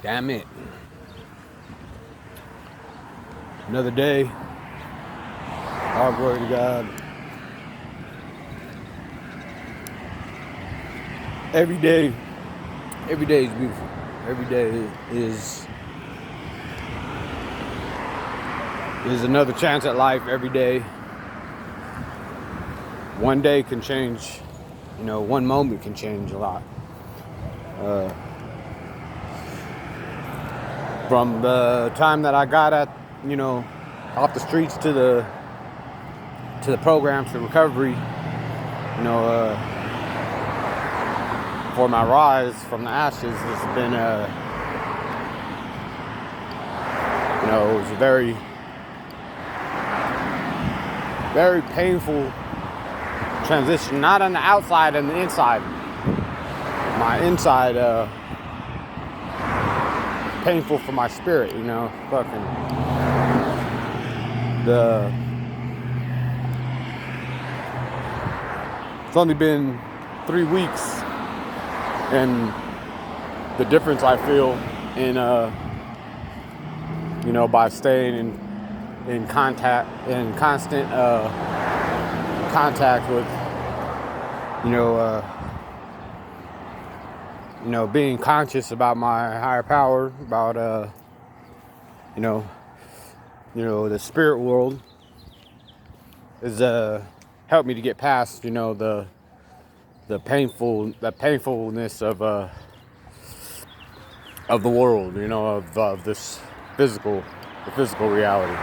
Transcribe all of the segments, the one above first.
Damn it. Another day. All glory to God. Every day is beautiful. Every day is another chance at life. Every day. One day can change, one moment can change a lot. From the time that I got off the streets to the programs to recovery, for my rise from the ashes, it's been it was a very, very painful transition, not on the outside and the inside. My inside, painful for my spirit, it's only been 3 weeks, and the difference I feel in, by staying in contact, in constant contact with, being conscious about my higher power, about, the spirit world, is helped me to get past, the painfulness of the world, of this physical reality.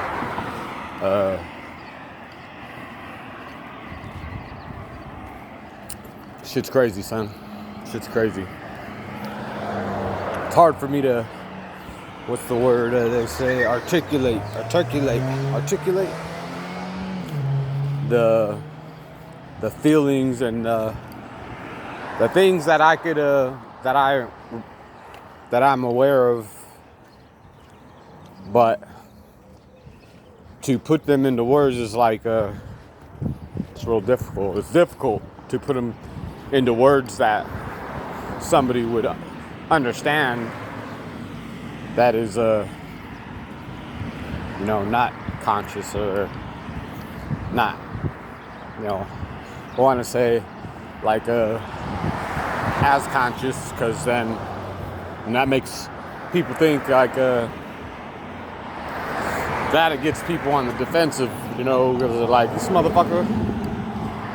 Shit's crazy, son. Shit's crazy. It's hard for me to, what's the word they say, articulate the feelings and the things that I could that I'm aware of, but to put them into words is like it's real difficult. It's difficult to put them into words that somebody would understand, that is not conscious, or not, I want to say like as conscious, because then that makes people think like that it gets people on the defensive, because they're like, this motherfucker,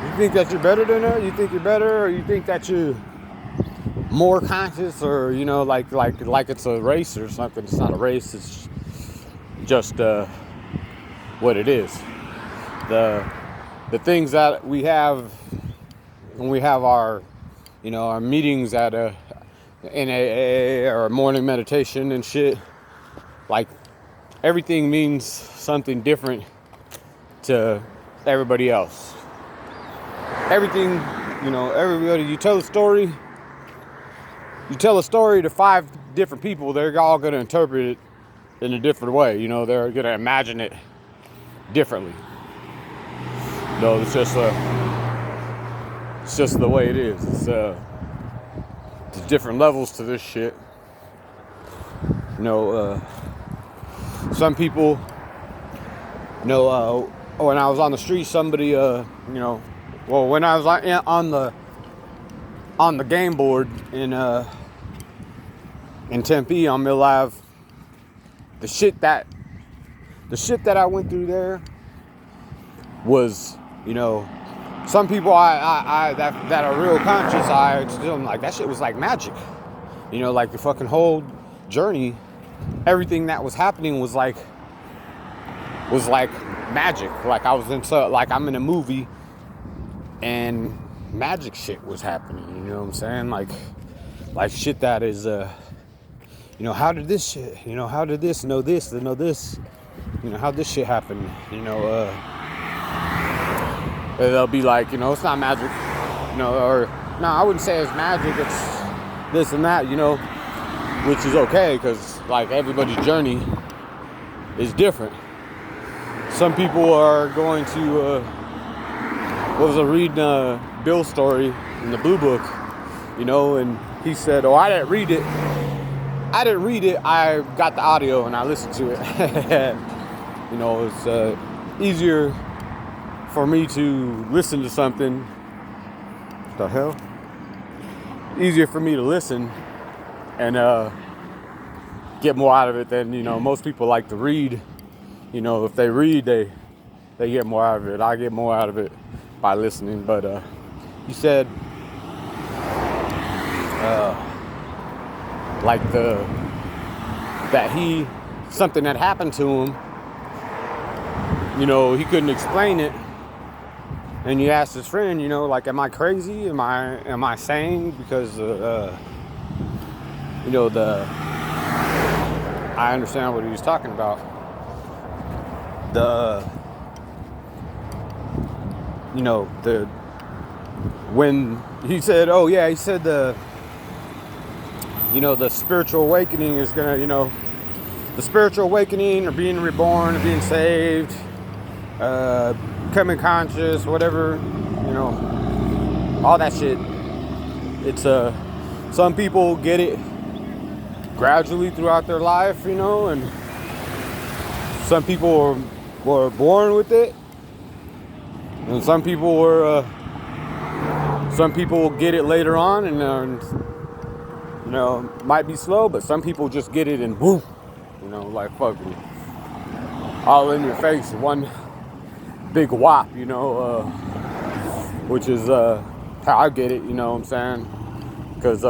you think that you're better than her? You think you're better, or you think that you're more conscious, or like it's a race or something? It's not a race. It's just what it is. The things that we have when we have our our meetings at NAA or morning meditation and shit, like everything means something different to everybody else. Everything, everybody, you tell a story to 5 different people, they're all going to interpret it in a different way. They're going to imagine it differently. No, it's just the way it is. It's there's different levels to this shit. Some people, when I was on the street, somebody, when I was on the game board in Tempe on Mill Ave, the shit that I went through there was, some people that are real conscious, I'm like, that shit was like magic. Like the fucking whole journey, everything that was happening was like magic. Like I was like I'm in a movie and magic shit was happening. You know what I'm saying? Like shit that is, how did this shit, how did this know this, to know this, how this shit happened, they'll be like, it's not magic, or no, I wouldn't say it's magic, it's this and that, which is okay, because like everybody's journey is different. Some people are going to was reading Bill's story in the Blue Book, you know, and he said, "Oh, I didn't read it. I got the audio and I listened to it." You know, it's easier for me to listen to something. What the hell? Easier for me to listen and get more out of it than, you know, most people like to read. You know, if they read, they get more out of it. I get more out of it by listening. But he said, like something that happened to him. You know, he couldn't explain it, and he asked his friend, you know, like, "Am I crazy? Am I sane?" Because you know, I understand what he was talking about. When he said, "Oh yeah," he said the spiritual awakening is gonna, you know, the spiritual awakening or being reborn or being saved, becoming conscious, whatever, you know, all that shit. It's some people get it gradually throughout their life, you know, and some people were born with it, and some people get it later on, and you know, might be slow, but some people just get it and boom, you know, like fucking all in your face, one big whop, you know, which is how I get it, you know what I'm saying? Because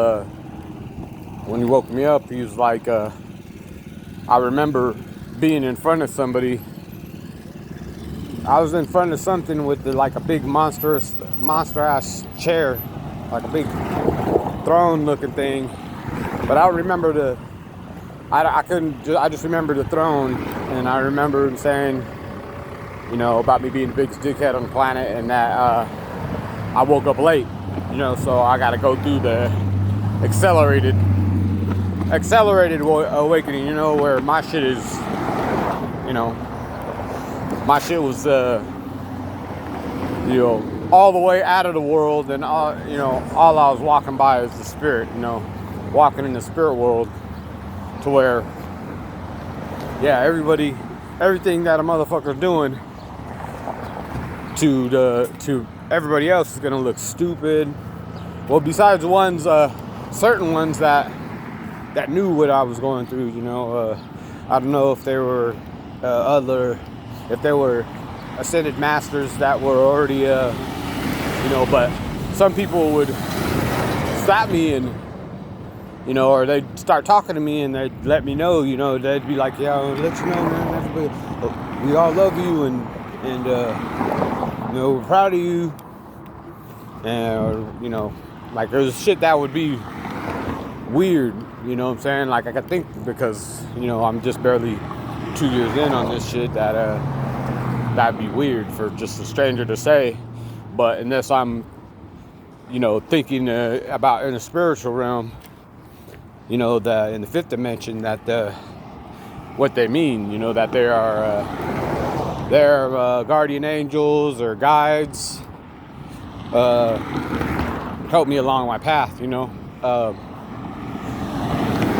when he woke me up, he was like, I remember being in front of somebody. I was in front of something with like a big monster ass chair, like a big throne looking thing. But I remember I just remember the throne, and I remember him saying, you know, about me being the biggest dickhead on the planet, and that I woke up late, you know, so I gotta go through the accelerated awakening, you know, where my shit is, you know, my shit was, you know, all the way out of the world, and all, you know, all I was walking by is the spirit, you know, walking in the spirit world, to where, yeah, everything that a motherfucker's doing to everybody else is gonna look stupid. Well, besides certain ones that knew what I was going through, you know, I don't know if they were if they were ascended masters that were already, you know, but some people would stop me and, you know, or they'd start talking to me and they'd let me know, you know, they'd be like, "Yeah, I'll let you know, man, we all love you, and you know, we're proud of you," and, or, you know, like, there's shit that would be weird, you know what I'm saying? Like, I could think, because, you know, I'm just barely 2 years in on this shit, that that'd be weird for just a stranger to say. But unless I'm, you know, thinking about in the spiritual realm, you know, in the fifth dimension, that what they mean, you know, that they are they're guardian angels or guides, help me along my path, you know.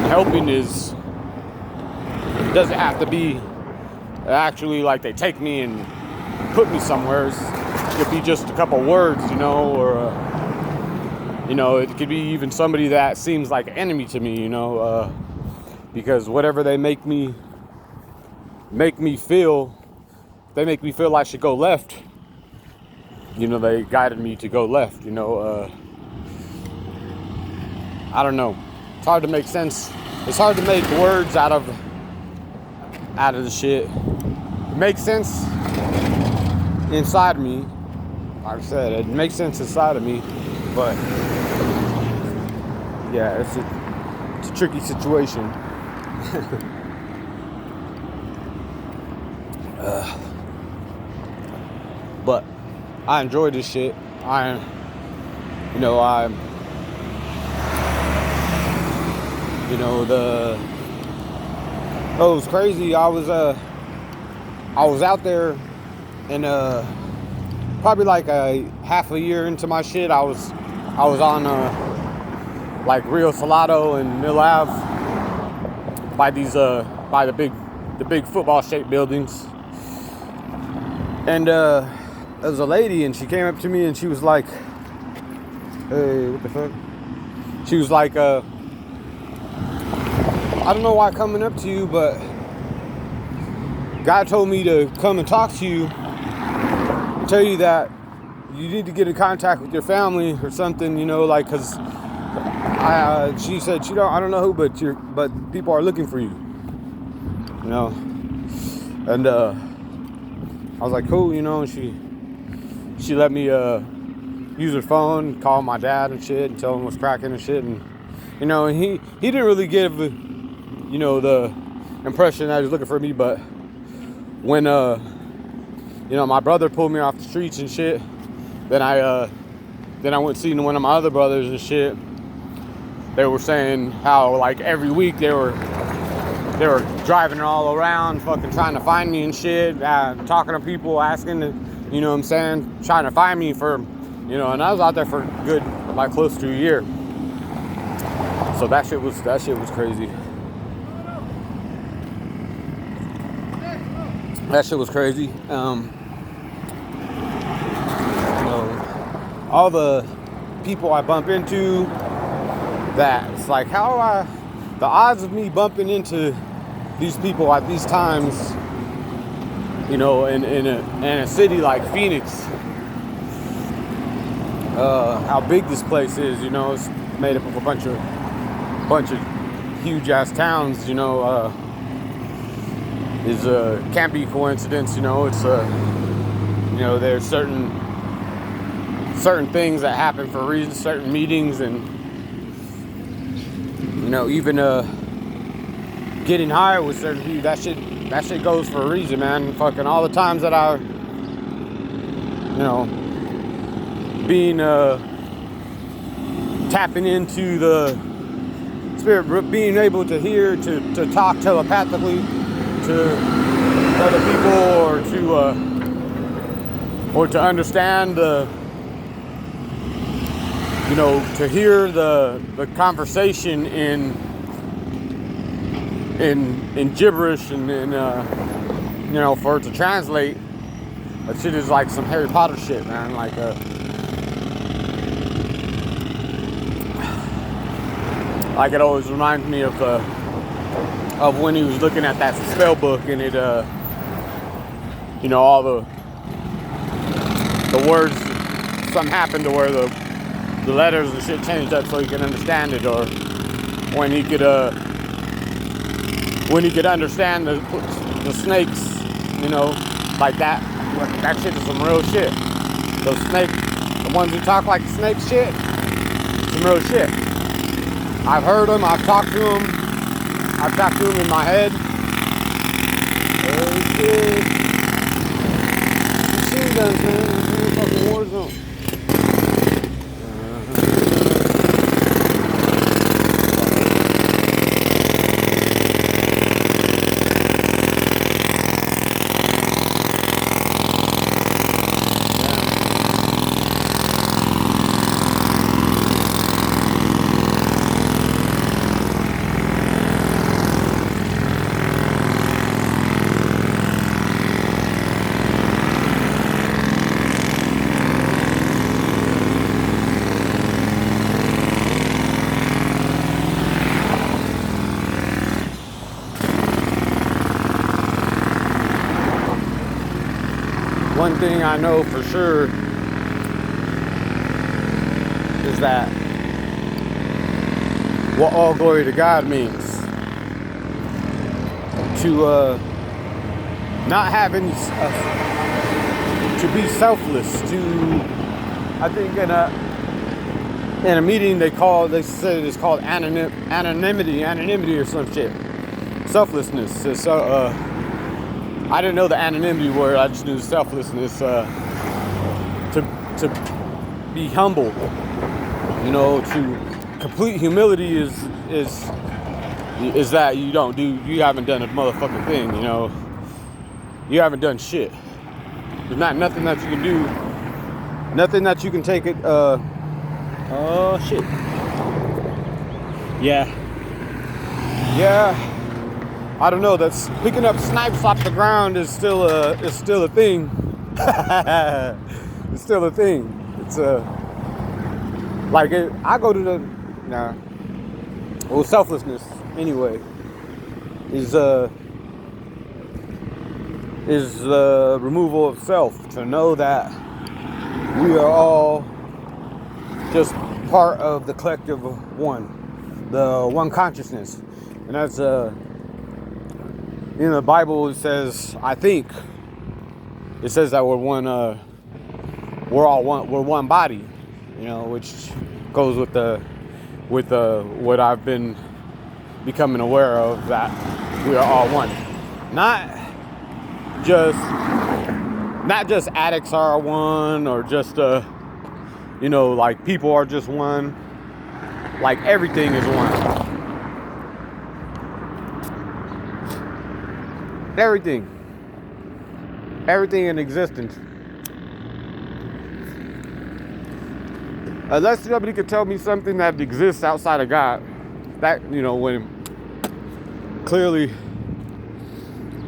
Helping doesn't have to be actually like they take me and put me somewhere. It could be just a couple words, you know, or you know, it could be even somebody that seems like an enemy to me, you know, because whatever they make me feel, they make me feel I should go left. You know, they guided me to go left, you know. I don't know. It's hard to make sense. It's hard to make words out of the shit. It makes sense inside of me. Like I said, it makes sense inside of me, but yeah, it's a tricky situation. But I enjoy this shit. It was crazy. I was out there in probably like a half a year into my shit. I was on like Rio Salado and Mill Ave by these by the big football shaped buildings. And there was a lady, and she came up to me and she was like, "Hey, what the fuck?" She was like, "I don't know why I'm coming up to you, but God told me to come and talk to you, tell you that you need to get in contact with your family or something, you know, like, cause she said I don't know who, but people are looking for you, you know." And I was like, cool, you know. And she let me use her phone, call my dad and shit, and tell him what's cracking and shit, and you know, and he didn't really give you know, the impression that he was looking for me, but when you know, my brother pulled me off the streets and shit, then I went seeing one of my other brothers and shit. They were saying how like every week they were driving all around, fucking trying to find me and shit, talking to people, asking, you know what I'm saying, trying to find me for, you know, and I was out there for good, like close to a year. So that shit was crazy. That shit was crazy. You know, all the people I bump into, that it's like, the odds of me bumping into these people at these times, you know, in a city like Phoenix, how big this place is, you know, it's made up of a bunch of huge ass towns, you know, can't be coincidence, you know. It's you know, there's certain things that happen for reasons, certain meetings, and you know, even getting high with certain people, that shit goes for a reason, man. Fucking all the times that I, you know, being tapping into the spirit, being able to hear, to talk telepathically to other people, or to understand the, you know, to hear the conversation in gibberish, and you know, for it to translate. That shit is like some Harry Potter shit, man. Like it always reminds me of when he was looking at that spell book, and it you know, all the words, something happened to where the letters and shit changed up so he could understand it, or when he could understand the snakes, you know, like that. That shit is some real shit. Those snakes, the ones who talk like snake shit, some real shit. I've heard them, I've talked to them in my head. Oh shit. Machine guns, man. It's a fucking war zone. One thing I know for sure is that what all glory to God means. To not having to be selfless. To, I think in a meeting they said it's called anonymity or some shit. Selflessness. So I didn't know the anonymity word. I just knew selflessness. To be humble, you know. To complete humility is that you haven't done a motherfucking thing, you know. You haven't done shit. There's not nothing that you can do Nothing that you can take it. Oh shit. Yeah. I don't know. That's picking up snipes off the ground is still a thing. It's still a thing. It's like I go to the selflessness anyway is the removal of self, to know that we are all just part of the collective one, the one consciousness. And that's in the Bible, it says, I think it says that we're one body, which goes with what I've been becoming aware of, that we are all one. Not just addicts are one, or just like people are just one. Like everything is one. Everything in existence. Unless somebody could tell me something that exists outside of God, that, when clearly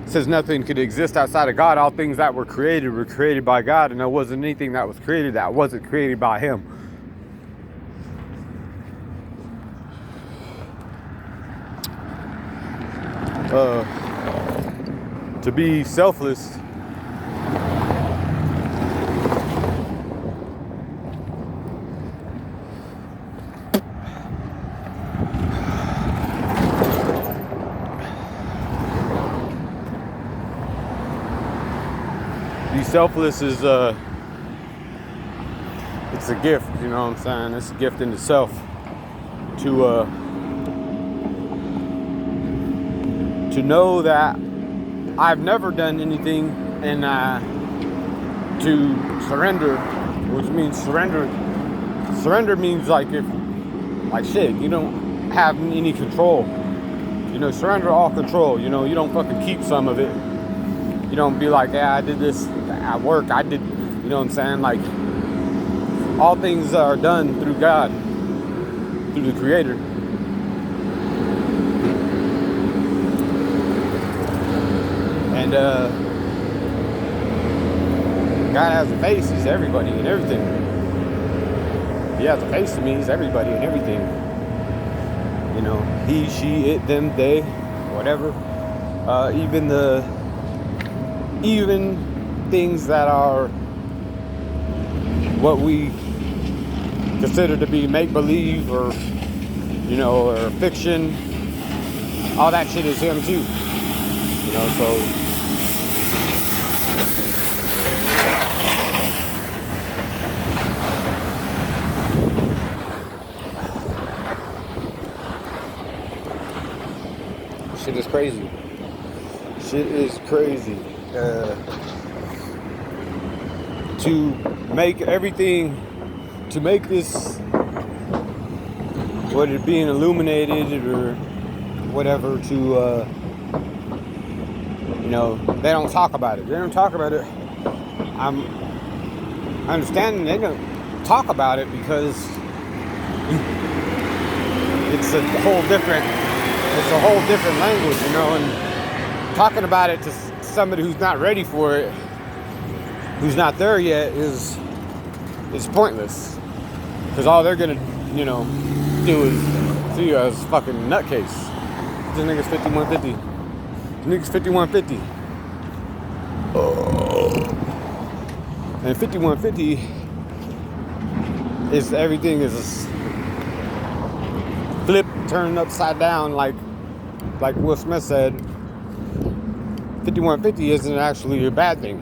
says nothing could exist outside of God, all things that were created by God, and there wasn't anything that was created that wasn't created by Him. To be selfless is it's a gift, you know what I'm saying? It's a gift in itself to know that I've never done anything, and to surrender, which means surrender means like shit, you don't have any control, surrender all control, you don't fucking keep some of it. You don't be like, yeah, I did this at work, I did, you know what I'm saying? Like, all things are done through God, through the Creator. And God has a face, He's everybody and everything. He has a face to me, He's everybody and everything. He, she, it, them, they, whatever. Even things that are what we consider to be make-believe, or or fiction, all that shit is Him too. So shit is crazy. To make everything, to make this, what it being illuminated or whatever, to they don't talk about it. I'm understanding they don't talk about it because it's a whole different language, and talking about it to somebody who's not ready for it, who's not there yet, is pointless, because all they're gonna do is see you as fucking nutcase. This nigga's 5150. Nigga's 5150. And 5150 is everything is flipped, turned upside down, like Will Smith said. 5150 isn't actually a bad thing.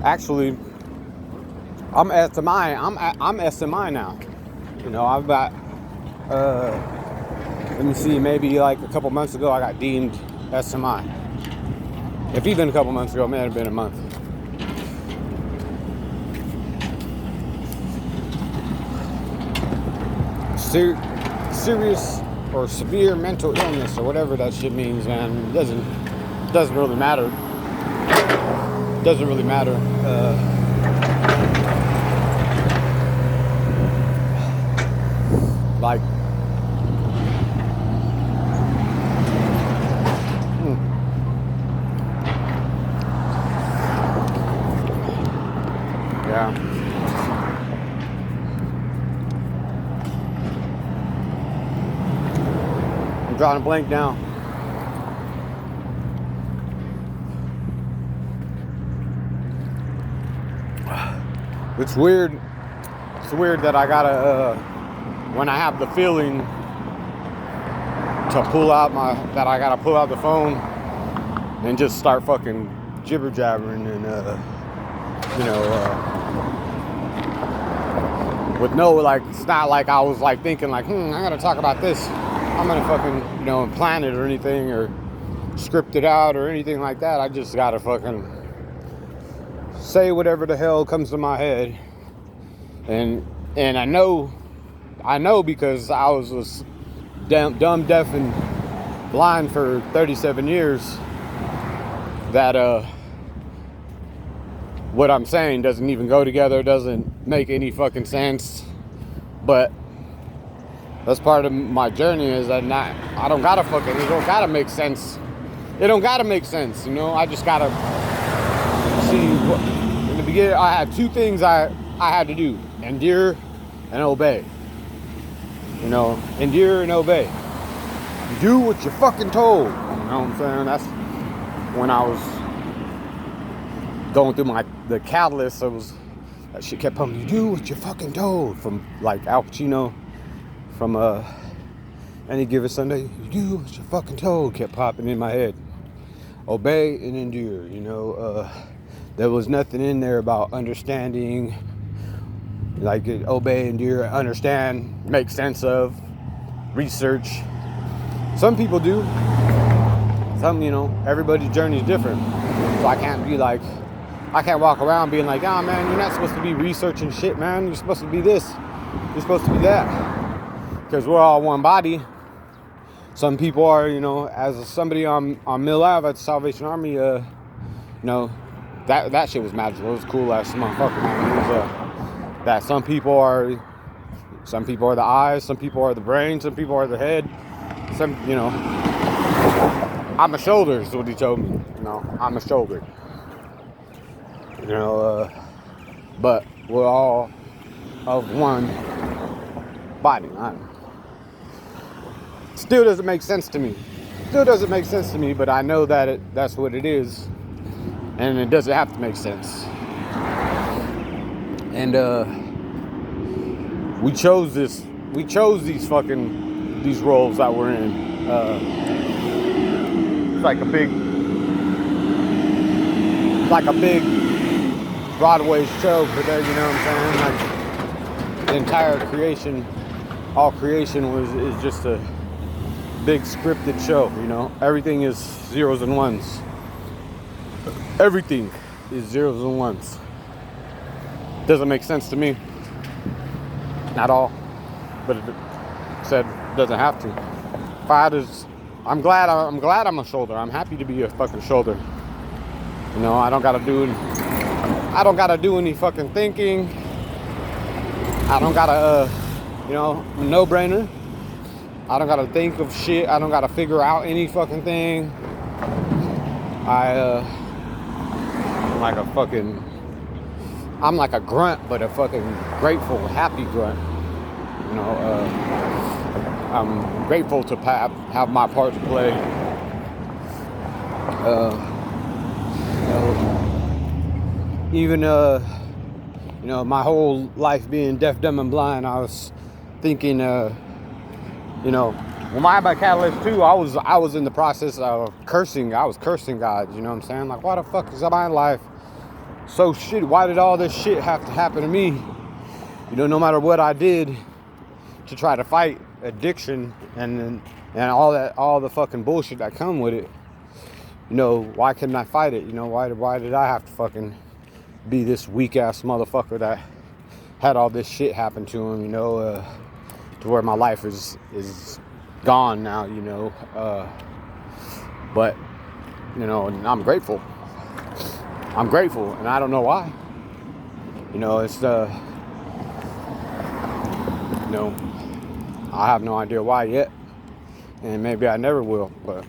Actually, I'm SMI. I'm SMI now. I've got. Let me see. Maybe like a couple months ago, I got deemed SMI. If even a couple months ago, it may have been a month. Serious or severe mental illness or whatever that shit means, man. It doesn't really matter. Doesn't really matter. Like, yeah. I'm drawing a blank now. It's weird. It's weird that I gotta, when I have the feeling to pull out that I gotta pull out the phone and just start fucking jibber jabbering and, with no, like, it's not like I was like thinking like, I gotta talk about this. I'm gonna fucking, plan it or anything or script it out or anything like that. I just gotta fucking say whatever the hell comes to my head. And I know because I was dumb, deaf, and blind for 37 years that what I'm saying doesn't even go together, doesn't make any fucking sense. But that's part of my journey, is that it don't gotta make sense. It don't gotta make sense, I just gotta see in the beginning. I had two things I had to do: endure and obey. Endure and obey. You do what you're fucking told. You know what I'm saying? That's when I was going through the catalyst. That shit kept pumping. You do what you're fucking told, from like Al Pacino from Any Given Sunday. You do what you're fucking told kept popping in my head. Obey and endure. There was nothing in there about understanding, like obey, endure, understand, make sense of, research. Some people do. Some, everybody's journey is different. So I can't walk around being like, man, you're not supposed to be researching shit, man. You're supposed to be this. You're supposed to be that. Because we're all one body. Some people are, as somebody on Mill Ave at the Salvation Army, that shit was magical. It was cool ass motherfucker, man. That some people are the eyes, some people are the brain, some people are the head. I'm a shoulder is what he told me. I'm a shoulder. But we're all of one body. Still doesn't make sense to me. But I know that that's what it is. And it doesn't have to make sense. And we chose these roles that we're in. It's like a big Broadway show for that, you know what I'm saying? Like the entire creation, all creation is just a big scripted show, Everything is zeros and ones. Everything is zeros and ones. Doesn't make sense to me. Not all. But it said doesn't have to. I'm glad I'm a shoulder. I'm happy to be a fucking shoulder. I don't gotta do any fucking thinking. I don't gotta no-brainer. I don't gotta think of shit. I don't gotta figure out any fucking thing. I'm like a grunt, but a fucking grateful, happy grunt. I'm grateful to have my part to play. Even my whole life being deaf, dumb, and blind, I was thinking, when I had my catalyst too, I was in the process of cursing. I was cursing God. You know what I'm saying? Like, why the fuck is my life so shit? Why did all this shit have to happen to me? No matter what I did to try to fight addiction and all the fucking bullshit that come with it. Why couldn't I fight it? Why did I have to fucking be this weak ass motherfucker that had all this shit happen to him? To where my life is gone now, but and I'm grateful. And I don't know why. It's I have no idea why yet, and maybe I never will. But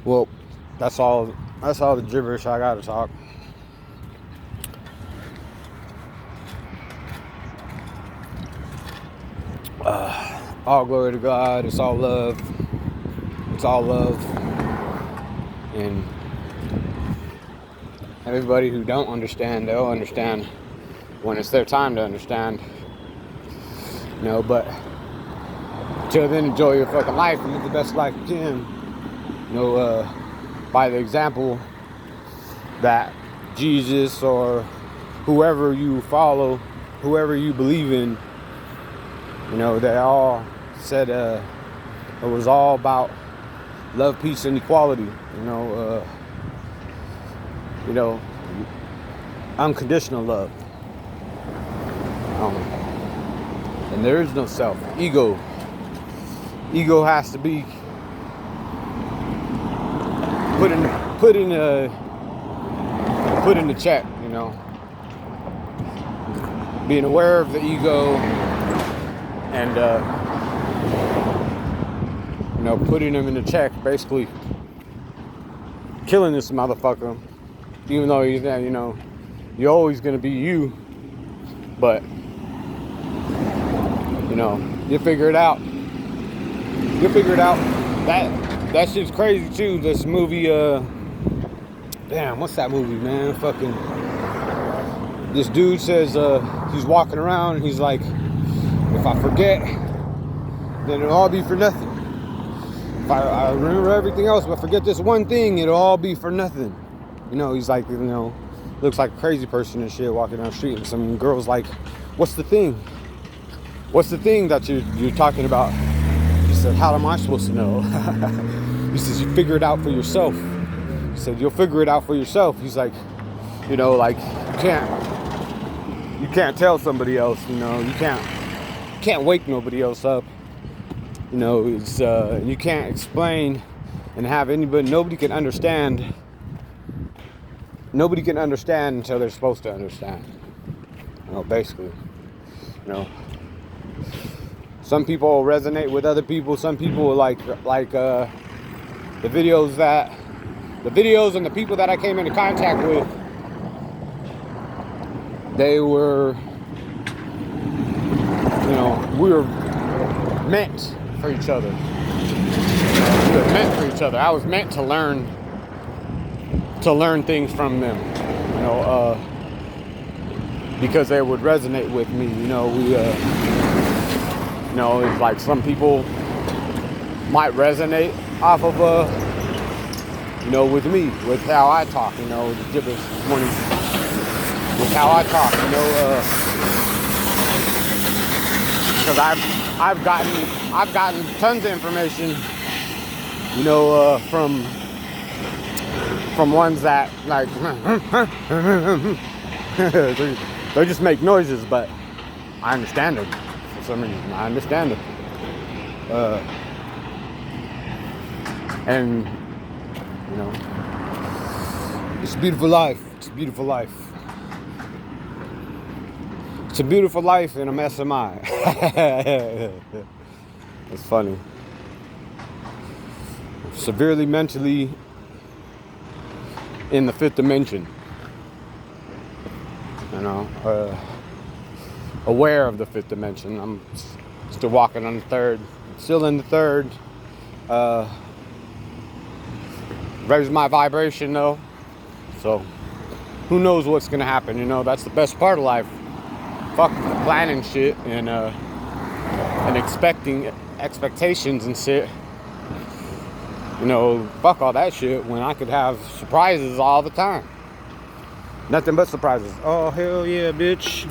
well, that's all the gibberish I gotta talk. All glory to God. It's all love. And everybody who don't understand, they'll understand when it's their time to understand. But until then, enjoy your fucking life and live the best life you can. By the example that Jesus or whoever you follow, whoever you believe in, they all said it was all about love, peace, and equality. Unconditional love. And there is no self. Ego has to be put in the check. Being aware of the ego and putting them in the check, basically killing this motherfucker. Even though you're always gonna be you, but you figure it out. That shit's crazy too. This movie, damn, what's that movie, man? Fucking, this dude says he's walking around and he's like, if I forget, then it'll all be for nothing. If I remember everything else, but forget this one thing, it'll all be for nothing. He's like, looks like a crazy person and shit walking down the street, and some girl's like, what's the thing? What's the thing that you're talking about? He said, how am I supposed to know? He says, you figure it out for yourself. He said, you'll figure it out for yourself. He's like, like you can't tell somebody else, you can't wake nobody else up. It's you can't explain and have anybody, nobody can understand until they're supposed to understand. Basically. Some people resonate with other people. Some people like the videos and the people that I came into contact with, they were, we were meant for each other. We were meant for each other. I was meant to learn things from them, because they would resonate with me. It's like some people might resonate off of, with me, with how I talk, the gibberish morning, with how I talk, because I've gotten tons of information, from ones that like they just make noises, but I understand them for some reason. I understand them, and it's a beautiful life. It's a beautiful life. It's a beautiful life in a mess of mine. It's funny. Severely mentally in the fifth dimension. Aware of the fifth dimension. I'm still walking on the third. Still in the third. Raise my vibration though. So who knows what's gonna happen? That's the best part of life. Fuck planning shit and expecting expectations and shit. Fuck all that shit when I could have surprises all the time. Nothing but surprises. Oh, hell yeah, bitch.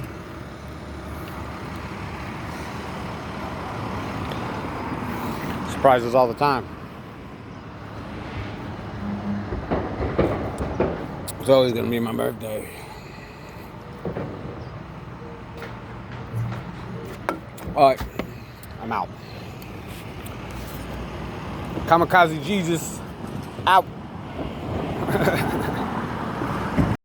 Surprises all the time. It's always gonna be my birthday. All right. I'm out. Kamikaze Jesus out.